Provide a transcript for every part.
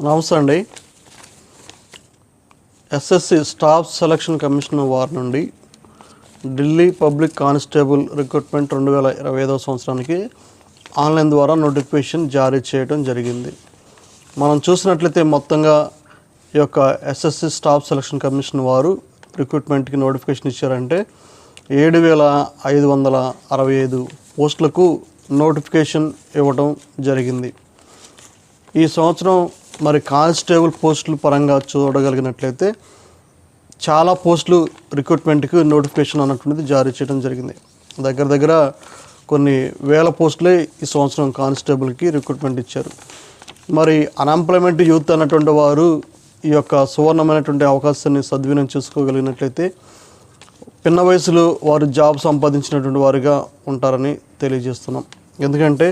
నమస్తే అండి. SSC staff selection commission వారి నుండి ఢిల్లీ పబ్లిక్ కానిస్టేబుల్ రిక్రూట్మెంట్ 2025 సంవత్సరానికి ఆన్లైన్ ద్వారా నోటిఫికేషన్ జారీ చేయడం జరిగింది. మనం చూసినట్లయితే మొత్తంగా ఈ యొక్క ఎస్ఎస్సి స్టాఫ్ సెలక్షన్ కమిషన్ వారు రిక్రూట్మెంట్కి నోటిఫికేషన్ ఇచ్చారంటే 7,565 పోస్టులకు నోటిఫికేషన్ ఇవ్వడం జరిగింది. ఈ సంవత్సరం మరి కానిస్టేబుల్ పోస్టుల పరంగా చూడగలిగినట్లయితే చాలా పోస్టులు రిక్రూట్మెంట్కి నోటిఫికేషన్ అన్నటువంటిది జారీ చేయడం జరిగింది. దగ్గర కొన్ని వేల పోస్టులే ఈ సంవత్సరం కానిస్టేబుల్కి రిక్రూట్మెంట్ ఇచ్చారు. మరి అన్ఎంప్లాయ్మెంట్ యూత్ అన్నటువంటి వారు ఈ యొక్క సువర్ణమైనటువంటి అవకాశాన్ని సద్వినియోగం చేసుకోగలిగినట్లయితే పిన్న వయసులో వారు జాబ్ సంపాదించినటువంటి వారుగా ఉంటారని తెలియజేస్తున్నాం. ఎందుకంటే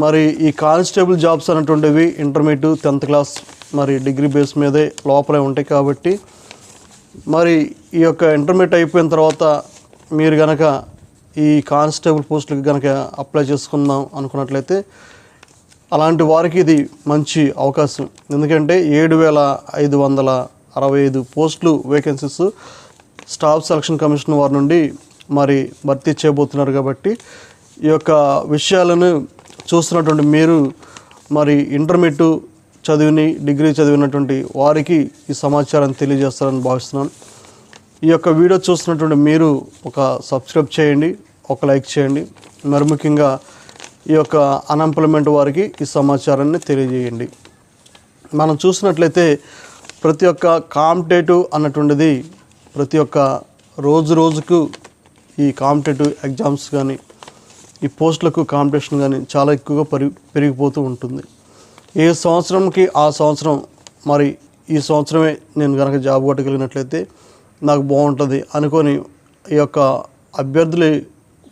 మరి ఈ కానిస్టేబుల్ జాబ్స్ అనేటువంటివి ఇంటర్మీడియట్ 10th క్లాస్ మరి డిగ్రీ బేస్ మీదే లోపలే ఉంటాయి. కాబట్టి మరి ఈ యొక్క ఇంటర్మీడియట్ అయిపోయిన తర్వాత మీరు కనుక ఈ కానిస్టేబుల్ పోస్టులకు కనుక అప్లై చేసుకుందాం అనుకున్నట్లయితే అలాంటి వారికి ఇది మంచి అవకాశం. ఎందుకంటే 7,565 పోస్టులు వేకెన్సీస్ స్టాఫ్ సెలక్షన్ కమిషన్ వారి నుండి మరి భర్తీ చేయబోతున్నారు. కాబట్టి ఈ యొక్క విషయాలను చూస్తున్నటువంటి మీరు మరి ఇంటర్మీడియట్ చదివిని డిగ్రీ చదివినటువంటి వారికి ఈ సమాచారాన్ని తెలియజేస్తారని భావిస్తున్నాను. ఈ యొక్క వీడియో చూస్తున్నటువంటి మీరు ఒక సబ్స్క్రైబ్ చేయండి, ఒక లైక్ చేయండి. మరి ముఖ్యంగా ఈ యొక్క అన్ఎంప్లాయ్మెంట్ వారికి ఈ సమాచారాన్ని తెలియజేయండి. మనం చూసినట్లయితే ప్రతి ఒక్క కాంపిటేటివ్ అన్నటువంటిది ప్రతి ఒక్క రోజుకు ఈ కాంపిటేటివ్ ఎగ్జామ్స్ కానీ ఈ పోస్టులకు కాంపిటీషన్ కానీ చాలా ఎక్కువగా పెరిగిపోతూ ఉంటుంది. ఏ సంవత్సరంకి ఆ సంవత్సరం మరి ఈ సంవత్సరమే నేను కనుక జాబ్ కొట్టగలిగినట్లయితే నాకు బాగుంటుంది అనుకొని ఈ యొక్క అభ్యర్థులు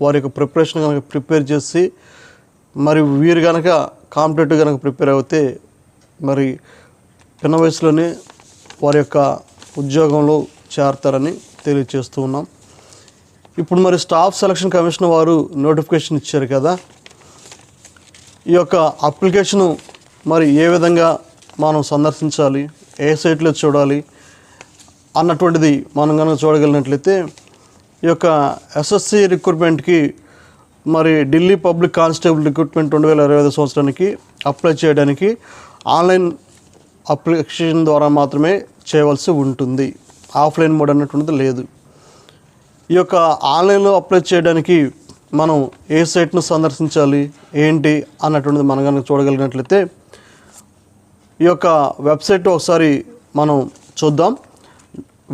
వారి యొక్క ప్రిపరేషన్ కనుక ప్రిపేర్ చేసి మరి వీరు కనుక కాంపిటేటివ్ కనుక ప్రిపేర్ అవుతే మరి చిన్న వయసులోనే వారి యొక్క ఉద్యోగంలో చేరతారని తెలియజేస్తూ ఉన్నాం. ఇప్పుడు మరి స్టాఫ్ సెలక్షన్ కమిషన్ వారు నోటిఫికేషన్ ఇచ్చారు కదా, ఈ యొక్క అప్లికేషను మరి ఏ విధంగా మనం సందర్శించాలి, ఏ సైట్లో చూడాలి అన్నటువంటిది మనం కనుక చూడగలిగినట్లయితే ఈ యొక్క ఎస్ఎస్సి రిక్రూట్మెంట్కి మరి ఢిల్లీ పబ్లిక్ కానిస్టేబుల్ రిక్రూట్మెంట్ 2025 సంవత్సరానికి అప్లై చేయడానికి ఆన్లైన్ అప్లికేషన్ ద్వారా మాత్రమే చేయవలసి ఉంటుంది. ఆఫ్లైన్ మోడ్ అన్నటువంటిది లేదు. ఈ యొక్క ఆన్లైన్లో అప్లై చేయడానికి మనం ఏ సైట్ను సందర్శించాలి ఏంటి అన్నటువంటిది మనం కనుక చూడగలిగినట్లయితే ఈ యొక్క వెబ్సైట్ ఒకసారి మనం చూద్దాం.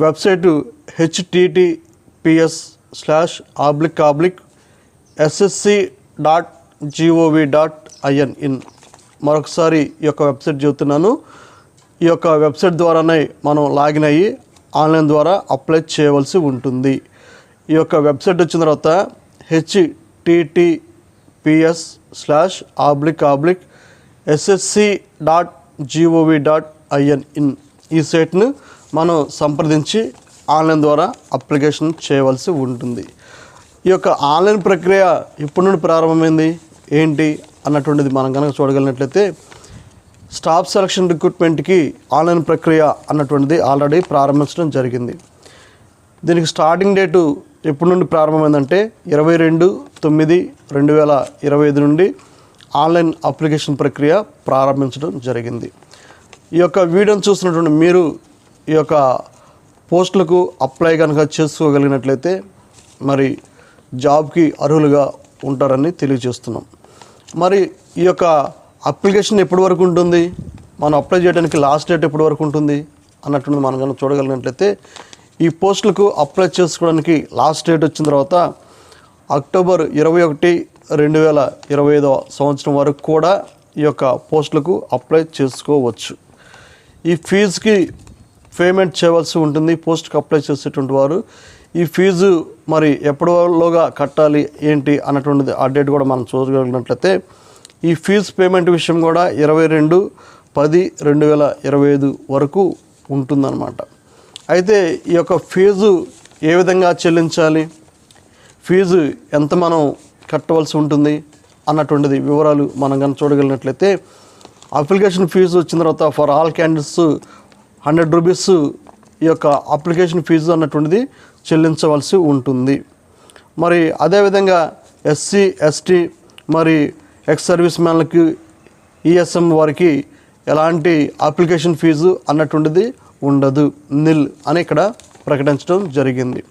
Website https://ssc.gov.in. మరొకసారి ఈ యొక్క వెబ్సైట్ చెబుతున్నాను. ఈ యొక్క వెబ్సైట్ ద్వారానే మనం లాగిన్ అయ్యి ఆన్లైన్ ద్వారా అప్లై చేయవలసి ఉంటుంది. ఈ యొక్క వెబ్సైట్ వచ్చిన తర్వాత https://ssc.gov.in ఈ సైట్ను మనం సంప్రదించి ఆన్లైన్ ద్వారా అప్లికేషన్ చేయవలసి ఉంటుంది. ఈ యొక్క ఆన్లైన్ ప్రక్రియ ఇప్పటి నుండి ప్రారంభమైంది ఏంటి అన్నటువంటిది మనం కనుక చూడగలిగినట్లయితే స్టాఫ్ సెలక్షన్ రిక్రూట్మెంట్కి ఆన్లైన్ ప్రక్రియ అన్నటువంటిది ఆల్రెడీ ప్రారంభించడం జరిగింది. దీనికి స్టార్టింగ్ డేటు ఎప్పటి నుండి ప్రారంభమైందంటే 22/9/2025 నుండి ఆన్లైన్ అప్లికేషన్ ప్రక్రియ ప్రారంభించడం జరిగింది. ఈ యొక్క వీడియోని చూసినటువంటి మీరు ఈ యొక్క పోస్టులకు అప్లై కనుక చేసుకోగలిగినట్లయితే మరి జాబ్కి అర్హులుగా ఉంటారని తెలియజేస్తున్నాం. మరి ఈ యొక్క అప్లికేషన్ ఎప్పటి వరకు ఉంటుంది, మనం అప్లై చేయడానికి లాస్ట్ డేట్ ఎప్పటి వరకు ఉంటుంది అన్నట్టు మనం కనుక చూడగలిగినట్లయితే ఈ పోస్టులకు అప్లై చేసుకోవడానికి లాస్ట్ డేట్ వచ్చిన తర్వాత అక్టోబర్ 21, 2025 సంవత్సరం వరకు కూడా ఈ యొక్క పోస్టులకు అప్లై చేసుకోవచ్చు. ఈ ఫీజుకి పేమెంట్ చేయవలసి ఉంటుంది. పోస్ట్కి అప్లై చేసేటువంటి వారు ఈ ఫీజు మరి ఎప్పటిలోగా కట్టాలి ఏంటి అన్నటువంటిది ఆ డేట్ కూడా మనం చూడగలిగినట్లయితే ఈ ఫీజు పేమెంట్ విషయం కూడా 22/10/2025 వరకు ఉంటుందన్నమాట. అయితే ఈ యొక్క ఫీజు ఏ విధంగా చెల్లించాలి, ఫీజు ఎంత మనం కట్టవలసి ఉంటుంది అన్నటువంటిది వివరాలు మనం కనుక చూడగలిగినట్లయితే అప్లికేషన్ ఫీజు వచ్చిన తర్వాత ఫర్ ఆల్ క్యాండిడేట్స్ 100 రూపీస్ ఈ యొక్క అప్లికేషన్ ఫీజు అన్నటువంటిది చెల్లించవలసి ఉంటుంది. మరి అదేవిధంగా ఎస్సీ ఎస్టీ మరి ఎక్స్ సర్వీస్ మ్యాన్లకి ఈఎస్ఎం వారికి ఎలాంటి అప్లికేషన్ ఫీజు అన్నటువంటిది ఉండదు, నిల్ అని ఇక్కడ ప్రకటించడం జరిగింది.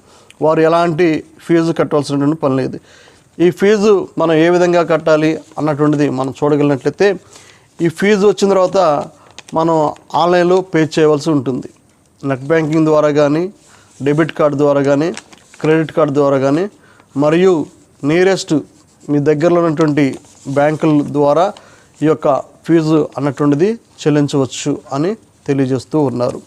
వారు ఎలాంటి ఫీజు కట్టవలసినటువంటి పని లేదు. ఈ ఫీజు మనం ఏ విధంగా కట్టాలి అన్నటువంటిది మనం చూడగలిగినట్లయితే ఈ ఫీజు వచ్చిన తర్వాత మనం ఆన్లైన్లో పే చేయవలసి ఉంటుంది. నెట్ బ్యాంకింగ్ ద్వారా కానీ, డెబిట్ కార్డు ద్వారా కానీ, క్రెడిట్ కార్డు ద్వారా కానీ, మరియు నియరెస్ట్ మీ దగ్గరలో ఉన్నటువంటి బ్యాంకుల ద్వారా ఈ యొక్క ఫీజు అన్నటువంటిది చెల్లించవచ్చు అని తెలియజేస్తూ ఉన్నారు.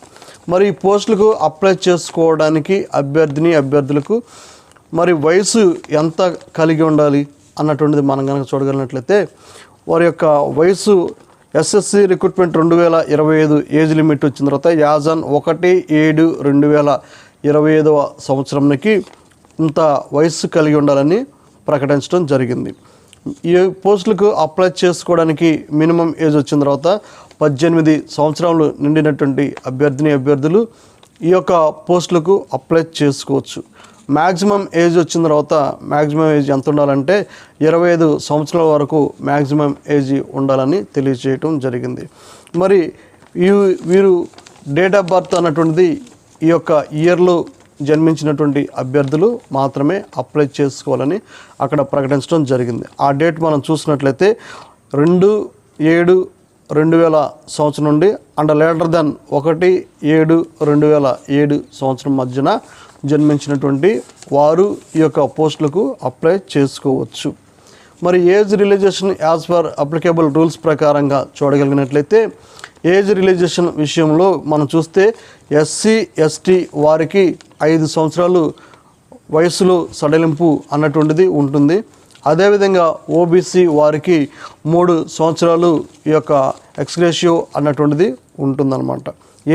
మరి ఈ పోస్టులకు అప్లై చేసుకోవడానికి అభ్యర్థులకు మరి వయసు ఎంత కలిగి ఉండాలి అన్నటువంటిది మనం కనుక చూడగలిగినట్లయితే వారి యొక్క వయసు ఎస్ఎస్సి రిక్రూట్మెంట్ 2025 ఏజ్ లిమిట్ వచ్చిన తర్వాత యాజన్ 1/7/2025 సంవత్సరంకి ఇంత వయసు కలిగి ఉండాలని ప్రకటించడం జరిగింది. ఈ పోస్టులకు అప్లై చేసుకోవడానికి మినిమం ఏజ్ వచ్చిన తర్వాత 18 సంవత్సరాలు నిండినటువంటి అభ్యర్థులు ఈ యొక్క పోస్టులకు అప్లై చేసుకోవచ్చు. మ్యాక్సిమం ఏజ్ వచ్చిన తర్వాత మ్యాక్సిమం ఏజ్ ఎంత ఉండాలంటే 25 సంవత్సరాల వరకు మ్యాక్సిమం ఏజ్ ఉండాలని తెలియజేయటం జరిగింది. మరి వీరు డేట్ ఆఫ్ బర్త్ అన్నటువంటిది ఈ యొక్క ఇయర్లో జన్మించినటువంటి అభ్యర్థులు మాత్రమే అప్లై చేసుకోవాలని అక్కడ ప్రకటించడం జరిగింది. ఆ డేట్ మనం చూసినట్లయితే 2/7/2000 సంవత్సరం నుండి అండ్ లేటర్ దెన్ 1/7/2007 సంవత్సరం మధ్యన జన్మించినటువంటి వారు ఈ యొక్క పోస్టులకు అప్లై చేసుకోవచ్చు. మరి age relaxation as per applicable rules ప్రకారంగా చూడగలిగినట్లయితే ఏజ్ రిలాక్సేషన్ విషయంలో మనం చూస్తే ఎస్సీ ఎస్టీ వారికి 5 సంవత్సరాలు వయసులో సడలింపు అన్నటువంటిది ఉంటుంది. అదేవిధంగా ఓబీసీ వారికి 3 సంవత్సరాలు ఈ యొక్క ఎక్స్గ్రేషియో అన్నటువంటిది ఉంటుందన్నమాట.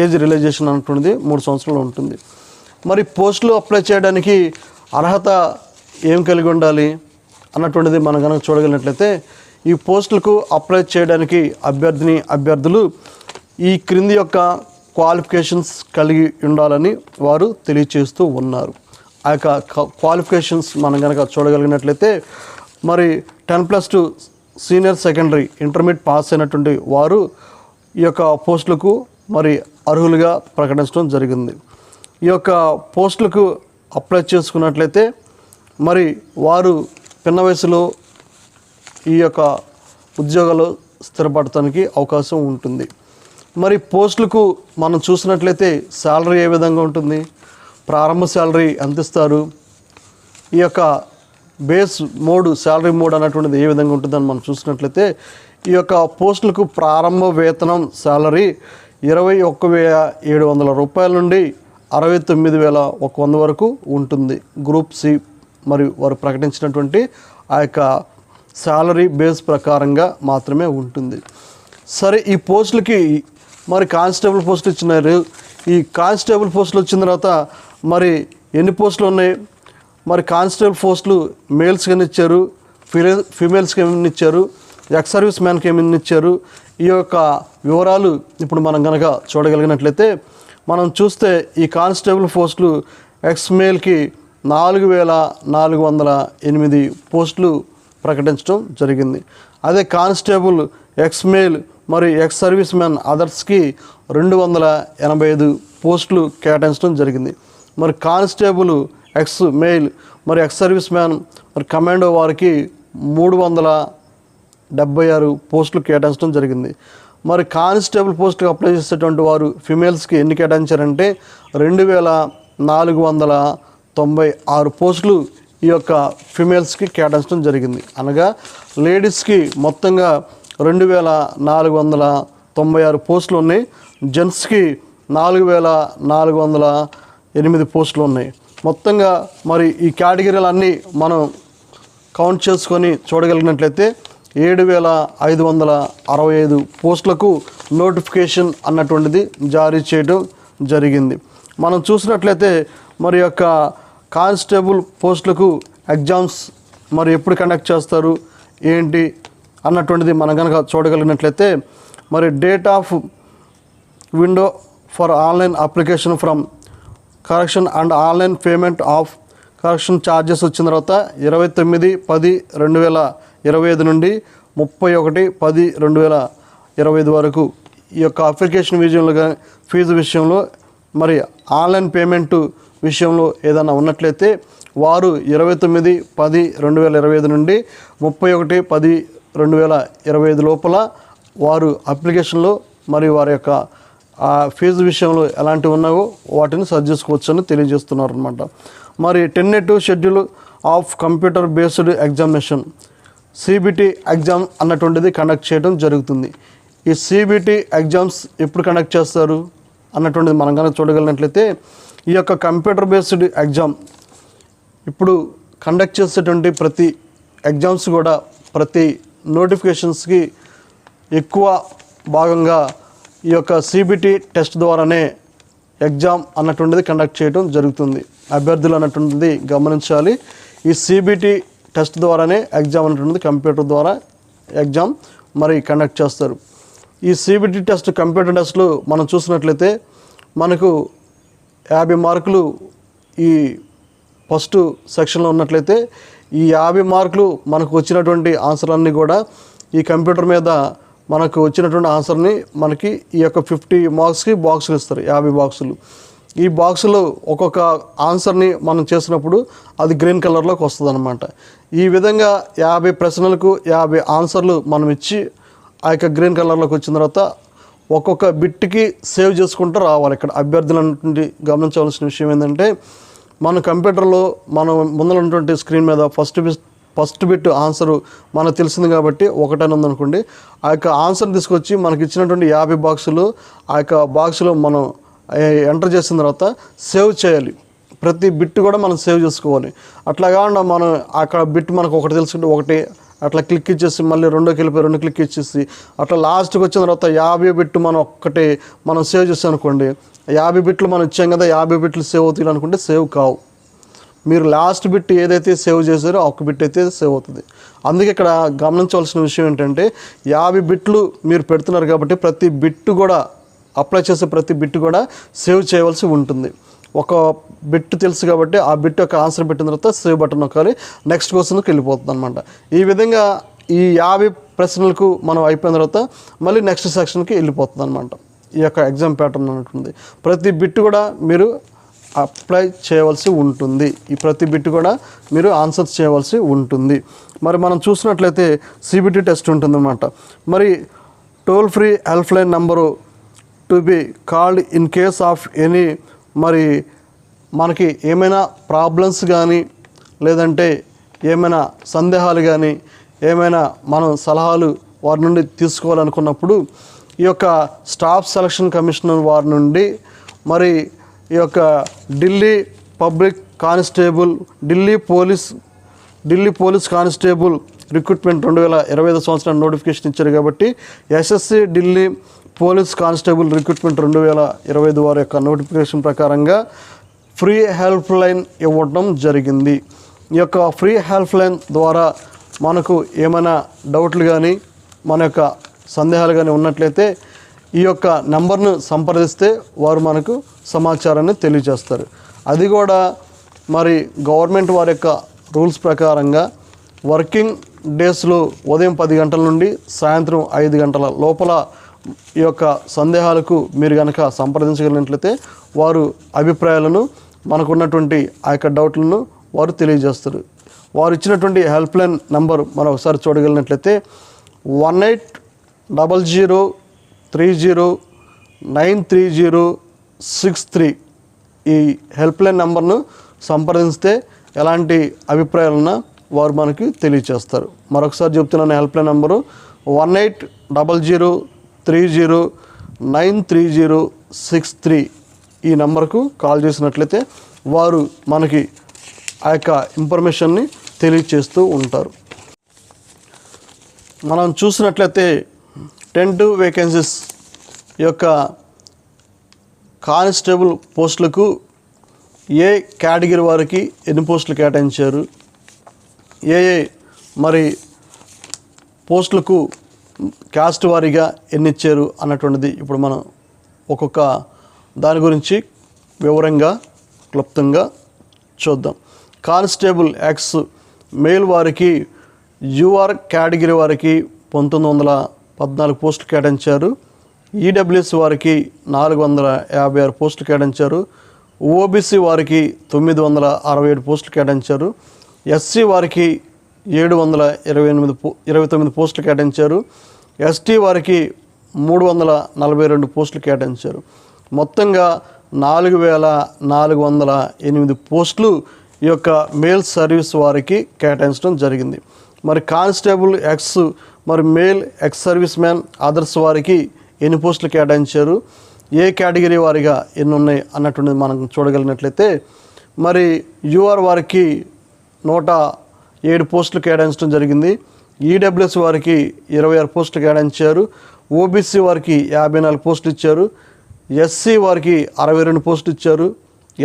ఏజ్ రిలాక్సేషన్ అన్నటువంటిది 3 సంవత్సరాలు ఉంటుంది. మరి పోస్టులు అప్లై చేయడానికి అర్హత ఏం కలిగి ఉండాలి అన్నటువంటిది మనం కనుక చూడగలిగినట్లయితే ఈ పోస్టులకు అప్లై చేయడానికి అభ్యర్థులు ఈ క్రింది యొక్క క్వాలిఫికేషన్స్ కలిగి ఉండాలని వారు తెలియచేస్తూ ఉన్నారు. ఆ యొక్క క్వాలిఫికేషన్స్ మనం కనుక చూడగలిగినట్లయితే మరి 10+2 సీనియర్ సెకండరీ ఇంటర్మీడియట్ పాస్ అయినటువంటి వారు ఈ యొక్క పోస్టులకు మరి అర్హులుగా ప్రకటించడం జరిగింది. ఈ యొక్క పోస్టులకు అప్లై చేసుకున్నట్లయితే మరి వారు పిన్న వయసులో ఈ యొక్క ఉద్యోగాలు స్థిరపడటానికి అవకాశం ఉంటుంది. మరి పోస్టులకు మనం చూసినట్లయితే శాలరీ ఏ విధంగా ఉంటుంది, ప్రారంభ శాలరీ ఎంత ఇస్తారు, ఈ యొక్క బేస్ మోడ్ శాలరీ మోడ్ అన్నటువంటిది ఏ విధంగా ఉంటుందని మనం చూసినట్లయితే ఈ యొక్క పోస్టులకు ప్రారంభ వేతనం శాలరీ 21,700 రూపాయల నుండి 69,100 వరకు ఉంటుంది. గ్రూప్ సి మరియు వారు ప్రకటించినటువంటి ఆ యొక్క శాలరీ బేస్ ప్రకారంగా మాత్రమే ఉంటుంది. సరే, ఈ పోస్టులకి మరి కానిస్టేబుల్ పోస్టులు ఇచ్చినారు. ఈ కానిస్టేబుల్ పోస్టులు వచ్చిన తర్వాత మరి ఎన్ని పోస్టులు ఉన్నాయి, మరి కానిస్టేబుల్ పోస్టులు మేల్స్కి ఎన్ని ఇచ్చారు, ఫీమేల్స్కి ఏమైనా ఇచ్చారు, ఎక్స్ సర్వీస్ మ్యాన్కి ఏమైనా ఇచ్చారు, ఈ యొక్క వివరాలు ఇప్పుడు మనం కనుక చూడగలిగినట్లయితే మనం చూస్తే ఈ కానిస్టేబుల్ పోస్టులు ఎక్స్ మేల్కి 4,408 పోస్టులు ప్రకటించడం జరిగింది. అదే కానిస్టేబుల్ ఎక్స్ మేల్ మరియు ఎక్స్ సర్వీస్ మ్యాన్ అదర్స్కి 285 పోస్టులు కేటాయించడం జరిగింది. మరి కానిస్టేబుల్ ఎక్స్ మెయిల్ మరి ఎక్స్ సర్వీస్ మ్యాన్ మరి కమాండో వారికి 376 పోస్టులు కేటాయించడం జరిగింది. మరి కానిస్టేబుల్ పోస్టుకు అప్లై చేసేటువంటి వారు ఫిమేల్స్కి ఎన్ని కేటాయించారంటే 2,496 పోస్టులు ఈ యొక్క ఫిమేల్స్కి కేటాయించడం జరిగింది. అనగా లేడీస్కి మొత్తంగా 2,496 పోస్టులు ఉన్నాయి, జెంట్స్కి 4,408 పోస్టులు ఉన్నాయి. మొత్తంగా మరి ఈ కేటగిరీలన్నీ మనం కౌంట్ చేసుకొని చూడగలిగినట్లయితే 7,565 పోస్టులకు నోటిఫికేషన్ అన్నటువంటిది జారీ చేయడం జరిగింది. మనం చూసినట్లయితే మరి యొక్క కానిస్టేబుల్ పోస్టులకు ఎగ్జామ్స్ మరి ఎప్పుడు కండక్ట్ చేస్తారు ఏంటి అన్నటువంటిది మనం కనుక చూడగలిగినట్లయితే మరి date of window for online application from correction and online payment of correction charges వచ్చిన తర్వాత 29/10/2025 నుండి 31/10/2025 వరకు ఈ యొక్క అప్లికేషన్ విషయంలో కానీ ఫీజు విషయంలో మరి ఆన్లైన్ పేమెంట్ విషయంలో ఏదైనా ఉన్నట్లయితే వారు 29/10/2025 నుండి 31/10/2025 లోపల వారు అప్లికేషన్లో మరి వారి యొక్క ఆ ఫీజు విషయంలో ఎలాంటివి ఉన్నావో వాటిని సర్చ్ చేసుకోవచ్చు అని తెలియజేస్తున్నారు అనమాట. మరి 10A2 schedule of computer based examination CBT exam అన్నటువంటిది కండక్ట్ చేయడం జరుగుతుంది. ఈ CBT ఎగ్జామ్స్ ఎప్పుడు కండక్ట్ చేస్తారు అన్నటువంటిది మనం కనుక చూడగలిగినట్లయితే ఈ యొక్క కంప్యూటర్ బేస్డ్ ఎగ్జామ్ ఇప్పుడు కండక్ట్ చేసేటువంటి ప్రతి ఎగ్జామ్స్ కూడా ప్రతి నోటిఫికేషన్స్కి ఎక్కువ భాగంగా ఈ యొక్క CBT టెస్ట్ ద్వారానే ఎగ్జామ్ అన్నటువంటిది కండక్ట్ చేయడం జరుగుతుంది. అభ్యర్థులు అన్నటువంటిది గమనించాలి. ఈ CBT టెస్ట్ ద్వారానే ఎగ్జామ్ అన్నటువంటిది కంప్యూటర్ ద్వారా ఎగ్జామ్ మరి కండక్ట్ చేస్తారు. ఈ CBT టెస్ట్ కంప్యూటర్ టెస్ట్లు మనం చూసినట్లయితే మనకు 50 మార్కులు ఈ ఫస్ట్ సెక్షన్లో ఉన్నట్లయితే ఈ 50 మార్కులు మనకు వచ్చినటువంటి ఆన్సర్లన్నీ కూడా ఈ కంప్యూటర్ మీద మనకు వచ్చినటువంటి ఆన్సర్ని మనకి ఈ యొక్క 50 మార్క్స్కి బాక్సులు ఇస్తారు, 50 బాక్సులు. ఈ బాక్సులో ఒక్కొక్క ఆన్సర్ని మనం చేసినప్పుడు అది గ్రీన్ కలర్లోకి వస్తుంది అనమాట. ఈ విధంగా 50 ప్రశ్నలకు 50 ఆన్సర్లు మనం ఇచ్చి ఆ యొక్క గ్రీన్ కలర్లోకి వచ్చిన తర్వాత ఒక్కొక్క బిట్కి సేవ్ చేసుకుంటూ రావాలి. ఇక్కడ అభ్యర్థులు అనేటువంటి గమనించవలసిన విషయం ఏంటంటే మన కంప్యూటర్లో మనం ముందర ఉన్నటువంటి స్క్రీన్ మీద ఫస్ట్ బిట్ ఆన్సరు మనకు తెలిసింది కాబట్టి ఒకటని ఉందనుకోండి, ఆ యొక్క ఆన్సర్ తీసుకొచ్చి మనకి ఇచ్చినటువంటి 50 బాక్సులు ఆ యొక్క బాక్సులో మనం ఎంటర్ చేసిన తర్వాత సేవ్ చేయాలి. ప్రతి బిట్ కూడా మనం సేవ్ చేసుకోవాలి. అట్లా కాకుండా మనం అక్కడ బిట్ మనకు ఒకటి తెలుసుకుంటే ఒకటి అట్లా క్లిక్ ఇచ్చేసి మళ్ళీ రెండోకి వెళ్ళిపోయి 2 క్లిక్ ఇచ్చేసి అట్లా లాస్ట్కి వచ్చిన తర్వాత 50 బిట్ మనం ఒక్కటి మనం సేవ్ చేస్తాం అనుకోండి, 50 బిట్లు మనం ఇచ్చాం కదా 50 బిట్లు సేవ్ అవుతాయి అనుకుంటే సేవ్ కావు. మీరు లాస్ట్ బిట్ ఏదైతే సేవ్ చేశారో ఒక్క బిట్ అయితే సేవ్ అవుతుంది. అందుకే ఇక్కడ గమనించవలసిన విషయం ఏంటంటే 50 బిట్లు మీరు పెడుతున్నారు కాబట్టి ప్రతి బిట్ కూడా అప్లై చేసే ప్రతి బిట్ కూడా సేవ్ చేయవలసి ఉంటుంది. ఒక బిట్ తెలుసు కాబట్టి ఆ బిట్ యొక్క ఆన్సర్ పెట్టిన తర్వాత సేవ్ బటన్ నొక్కాలి, నెక్స్ట్ క్వశ్చన్కి వెళ్ళిపోతుంది అనమాట. ఈ విధంగా ఈ 50 ప్రశ్నలకు మనం అయిపోయిన తర్వాత మళ్ళీ నెక్స్ట్ సెక్షన్కి వెళ్ళిపోతుంది అనమాట. ఈ యొక్క ఎగ్జామ్ ప్యాటర్న్ అన్నట్టుంది. ప్రతి బిట్ కూడా మీరు అప్లై చేయవలసి ఉంటుంది. ఈ ప్రతి బిట్ కూడా మీరు ఆన్సర్ చేయవలసి ఉంటుంది. మరి మనం చూసినట్లయితే CBT టెస్ట్ ఉంటుందన్నమాట. మరి toll free helpline number to be called in case of any మరి మనకి ఏమైనా ప్రాబ్లమ్స్ కానీ లేదంటే ఏమైనా సందేహాలు కానీ ఏమైనా మనం సలహాలు వారి నుండి తీసుకోవాలనుకున్నప్పుడు ఈ యొక్క స్టాఫ్ సెలక్షన్ కమిషనర్ వారి నుండి మరి ఈ యొక్క Delhi public constable Delhi police constable recruitment 2025 సంవత్సరం నోటిఫికేషన్ ఇచ్చారు కాబట్టి SSC Delhi police constable recruitment 2025 వారి యొక్క నోటిఫికేషన్ ప్రకారంగా ఫ్రీ హెల్ప్ లైన్ ఇవ్వడం జరిగింది. ఈ యొక్క ఫ్రీ హెల్ప్ లైన్ ద్వారా మనకు ఏమైనా డౌట్లు కానీ మన యొక్క సందేహాలు కానీ ఉన్నట్లయితే ఈ యొక్క నెంబర్ను సంప్రదిస్తే వారు మనకు సమాచారాన్ని తెలియజేస్తారు. అది కూడా మరి గవర్నమెంట్ వారి యొక్క రూల్స్ ప్రకారంగా వర్కింగ్ డేస్లో ఉదయం 10 గంటల నుండి సాయంత్రం 5 గంటల లోపల ఈ యొక్క సందేహాలకు మీరు కనుక సంప్రదించగలిగినట్లయితే వారు అభిప్రాయాలను మనకున్నటువంటి ఆ యొక్క డౌట్లను వారు తెలియజేస్తారు. వారు ఇచ్చినటువంటి హెల్ప్ లైన్ నెంబర్ మనం ఒకసారి చూడగలిగినట్లయితే 1800309363 ఈ హెల్ప్ లైన్ నెంబర్ను సంప్రదిస్తే ఎలాంటి అభిప్రాయాలన్నా వారు మనకి తెలియజేస్తారు. మరొకసారి చెప్తున్నాను, హెల్ప్ లైన్ నెంబరు 1800309363 ఈ నెంబర్కు కాల్ చేసినట్లయితే వారు మనకి ఆ యొక్క ఇన్ఫర్మేషన్ని తెలియజేస్తూ ఉంటారు. మనం చూసినట్లయితే 10 వేకెన్సీస్ ఈ యొక్క కానిస్టేబుల్ పోస్టులకు ఏ కేటగిరీ వారికి ఎన్ని పోస్టులు కేటాయించారు, ఏ మరి పోస్టులకు క్యాస్ట్ వారీగా ఎన్ని ఇచ్చారు అన్నటువంటిది ఇప్పుడు మనం ఒక్కొక్క దాని గురించి వివరంగా క్లుప్తంగా చూద్దాం. కానిస్టేబుల్ ఎక్స్ మేల్ వారికి యూఆర్ కేటగిరీ వారికి 1914 పోస్టులు కేటాయించారు. ఈడబ్ల్యూఎస్ వారికి 456 పోస్టులు కేటాయించారు. ఓబీసీ వారికి 967 పోస్టులు కేటాయించారు. ఎస్సీ వారికి 729 పోస్టులు కేటాయించారు. ఎస్టీ వారికి 342 పోస్టులు కేటాయించారు. మొత్తంగా 4408 పోస్టులు ఈ యొక్క మేల్ సర్వీస్ వారికి కేటాయించడం జరిగింది. మరి కానిస్టేబుల్ ఎక్స్ మరి male ex service man others వారికి ఎన్ని పోస్టులు కేటాయించారు, ఏ కేటగిరీ వారిగా ఎన్ని ఉన్నాయి అన్నటువంటిది మనం చూడగలిగినట్లయితే మరి యూఆర్ వారికి 107 పోస్టులు కేటాయించడం జరిగింది. ఈడబ్ల్యూఎస్ వారికి 26 పోస్టులు కేటాయించారు. ఓబీసీ వారికి 54 పోస్టులు ఇచ్చారు. ఎస్సీ వారికి 62 పోస్టులు ఇచ్చారు.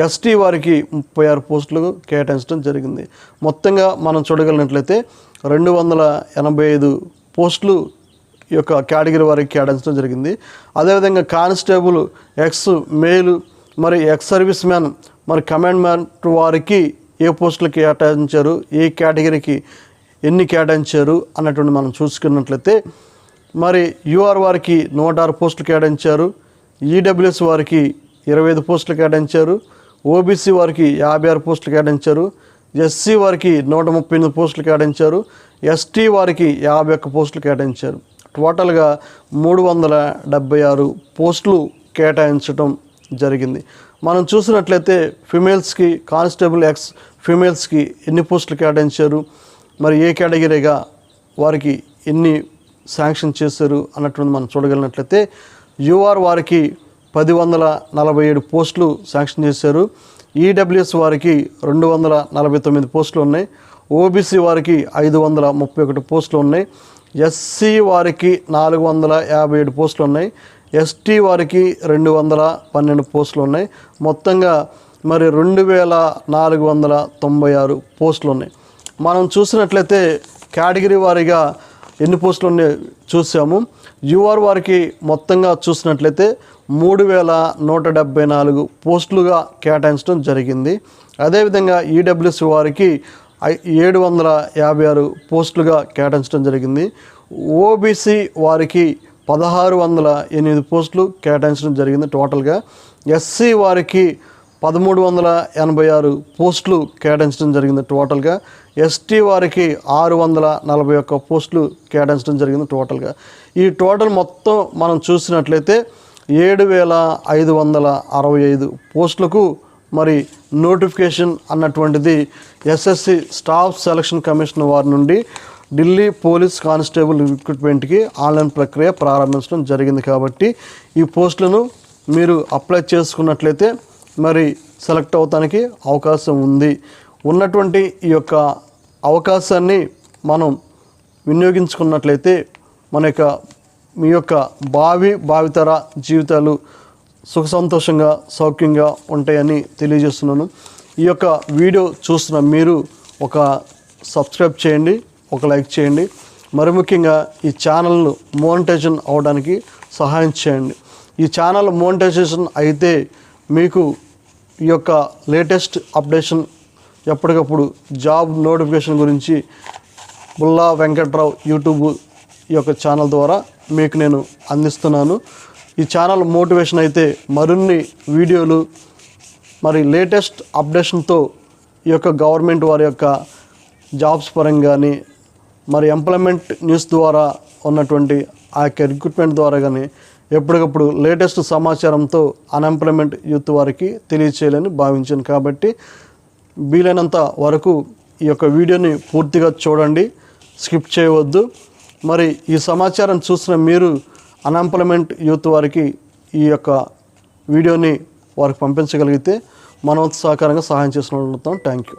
ఎస్టీ వారికి 36 పోస్టులు కేటాయించడం జరిగింది. మొత్తంగా మనం చూడగలిగినట్లయితే 285 పోస్టులు ఈ యొక్క కేటగిరీ వారికి కేటాయించడం జరిగింది. అదేవిధంగా కానిస్టేబుల్ ఎక్స్ మేలు మరి ఎక్స్ సర్వీస్ మ్యాన్ మరి కమాండ్మెంట్ వారికి ఏ పోస్టులు కేటాయించారు, ఏ కేటగిరీకి ఎన్ని కేటాయించారు అన్నటువంటి మనం చూసుకున్నట్లయితే మరి యూఆర్ వారికి 106 పోస్టులు కేటాయించారు. ఈడబ్ల్యూఎస్ వారికి 25 పోస్టులు కేటాయించారు. ఓబీసీ వారికి 56 పోస్టులు కేటాయించారు. ఎస్సీ వారికి 138 పోస్టులు కేటాయించారు. ఎస్టీ వారికి 51 పోస్టులు కేటాయించారు. టోటల్గా 376 పోస్టులు కేటాయించడం జరిగింది. మనం చూసినట్లయితే ఫిమేల్స్కి కానిస్టేబుల్ ఎక్స్ ఫిమేల్స్కి ఎన్ని పోస్టులు కేటాయించారు, మరి ఏ కేటగిరీగా వారికి ఎన్ని శాంక్షన్ చేశారు అన్నటువంటి మనం చూడగలిగినట్లయితే యూఆర్ వారికి 1047 పోస్టులు శాంక్షన్ చేశారు. ఈడబ్ల్యూఎస్ వారికి 249 పోస్టులు ఉన్నాయి. ఓబీసీ వారికి 531 పోస్టులు ఉన్నాయి. ఎస్సీ వారికి 457 పోస్టులు ఉన్నాయి. ఎస్టీ వారికి 212 పోస్టులు ఉన్నాయి. మొత్తంగా మరి 2496 పోస్టులు ఉన్నాయి. మనం చూసినట్లయితే కేటగిరీ వారీగా ఎన్ని పోస్టులు ఉన్నాయి చూసాము. యూఆర్ వారికి మొత్తంగా చూసినట్లయితే 3174 పోస్టులుగా కేటాయించడం జరిగింది. అదేవిధంగా ఈడబ్ల్యూఎస్ వారికి 756 పోస్టులుగా కేటాయించడం జరిగింది. ఓబీసీ వారికి 1608 పోస్టులు కేటాయించడం జరిగింది టోటల్గా. ఎస్సీ వారికి 1386 పోస్టులు కేటాయించడం జరిగింది టోటల్గా. ఎస్టీ వారికి 641 పోస్టులు కేటాయించడం జరిగింది టోటల్గా. ఈ టోటల్ మొత్తం మనం చూసినట్లయితే 7565 పోస్టులకు మరి నోటిఫికేషన్ అన్నటువంటిది ఎస్ఎస్సి స్టాఫ్ సెలక్షన్ కమిషన్ వారి నుండి ఢిల్లీ పోలీస్ కానిస్టేబుల్ రిక్రూట్మెంట్కి ఆన్లైన్ ప్రక్రియ ప్రారంభించడం జరిగింది. కాబట్టి ఈ పోస్టులను మీరు అప్లై చేసుకున్నట్లయితే మరి సెలెక్ట్ అవడానికి అవకాశం ఉంది. ఉన్నటువంటి ఈ యొక్క అవకాశాన్ని మనం వినియోగించుకున్నట్లయితే మీ యొక్క భావితర జీవితాలు సుఖ సంతోషంగా సౌఖ్యంగా ఉంటాయని తెలియజేస్తున్నాను. ఈ యొక్క వీడియో చూస్తున్న మీరు ఒక సబ్స్క్రైబ్ చేయండి, ఒక లైక్ చేయండి. మరి ముఖ్యంగా ఈ ఛానల్ను మోనిటైజేషన్ అవడానికి సహాయం చేయండి. ఈ ఛానల్ మోనిటైజేషన్ అయితే మీకు ఈ యొక్క లేటెస్ట్ అప్డేషన్ ఎప్పటికప్పుడు జాబ్ నోటిఫికేషన్ గురించి బుల్లా వెంకట్రావు యూట్యూబ్ ఈ యొక్క ఛానల్ ద్వారా మీకు నేను అందిస్తున్నాను. ఈ ఛానల్ మోటివేషన్ అయితే మరిన్ని వీడియోలు మరి లేటెస్ట్ అప్డేషన్తో ఈ యొక్క గవర్నమెంట్ వారి యొక్క జాబ్స్ పరంగా కానీ మరి ఎంప్లాయ్మెంట్ న్యూస్ ద్వారా ఉన్నటువంటి ఆ యొక్క రిక్రూట్మెంట్ ద్వారా కానీ ఎప్పటికప్పుడు లేటెస్ట్ సమాచారంతో అన్ఎంప్లాయ్మెంట్ యూత్ వారికి తెలియచేయాలని భావించాను. కాబట్టి వీలైనంత వరకు ఈ యొక్క వీడియోని పూర్తిగా చూడండి, స్కిప్ చేయవద్దు. మరి ఈ సమాచారం చూసిన మీరు అన్ఎంప్లాయ్మెంట్ యూత్ వారికి ఈ యొక్క వీడియోని వారికి పంపించగలిగితే మనవంతు సహకారంగా సహాయం చేసిన థ్యాంక్ యూ.